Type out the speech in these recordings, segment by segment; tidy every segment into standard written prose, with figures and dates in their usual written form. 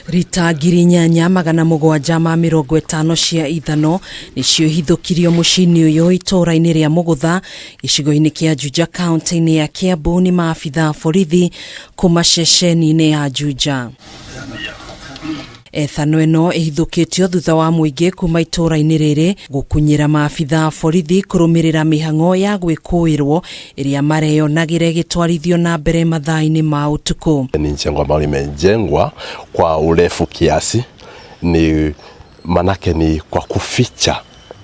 RITA ngiri 8,750 cia ithano nicio ihithukirio muciĩ-inĩ uyu itũra-inĩ ria Mugutha gĩcigo-inĩ kia JUJA kaunti-inĩ ya KIAMBU ni maabitha borithi kuma ceceni-inĩ ya JUJA. Ethanol ĩno ihithukĩtio thutha wa MUINGI kuma itũra-inĩ rĩrĩ gũkunyĩra maabitha borithi kũrũmĩrĩra mĩhang'o ya gwĩkũĩrwo ĩrĩa mareyonagĩre gĩtwarithio na mbere mathaa-inĩ ma utuku. Ni jengo ambalo limejengwa kwa urefu kiasi, ni manake ni kwa kuficha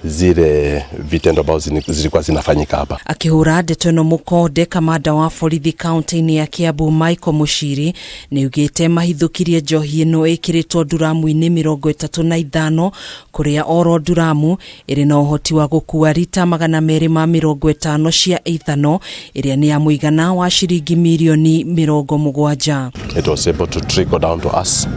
zile vitendo ambazo zilikuwa zinafanyika hapa. Akihura ndeto ĩno mũkonde kamanda wa borithi kaunti-inĩ ya KIAMBU MUCIRI ni ugĩte mahithukirie njohi ĩno ĩkĩrĩtwo nduramu-inĩ 35 kũrĩa oro nduramu ĩrĩ na ũhoti wa gũkua rita 250 cia Ethanol ĩrĩa nĩ ya mũigana wa ciringi mirioni 70. It was able to trickle down to us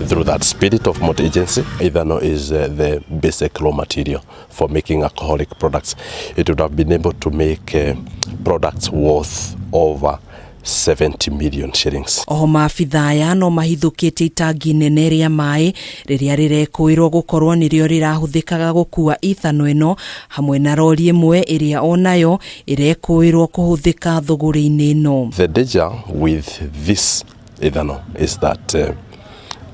through that spirit of multi-agency. Ethanol is the basic raw material for making alcoholic products. It would have been able to make products worth over 70 million shillings. O maabitha aya no mahithukĩtie itangi nene rĩa maĩ rĩrĩa rĩrekũĩrwo gũkorwo nĩrĩo rĩrahũthĩkaga gũkua Ethanol ĩno hamwe na rori ĩmwe ĩrĩa onayo ĩrekũĩrwo kũhũthĩka thũgũrĩ-inĩ ĩno. The danger with this Ethanol is that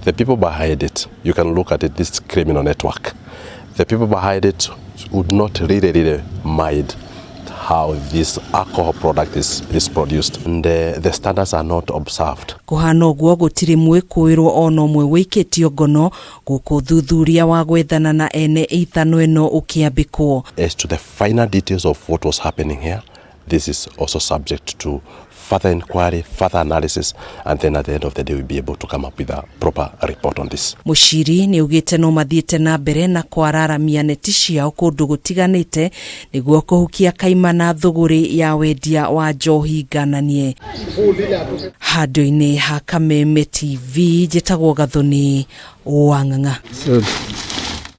the people behind it, you can look at it, this criminal network. The people behind it would not really mind how this alcohol product is produced, and the standards are not observed. Kuhana ũguo gũtirĩ mwĩkũĩrwo ono ũmwe wĩkĩtio ngono gũkũ thuthuria wa gwethana na ene Ethanol ĩno ũkĩambĩkwo. As to the final details of what was happening here, this is also subject to further inquiry, further analysis, and then at the end of the day we'll be able to come up with a proper report on this. MUCIRI ni ugĩte no mathiĩte na mbere na kwararamia neti ciao kũndũ gũtiganĩte nĩguo kũhukia kaimana thũgũrĩ ya wendia wa njohi ngananie. Handũ-inĩ ha Kameme TV njĩtagwo Gathoni Wang'ang'a.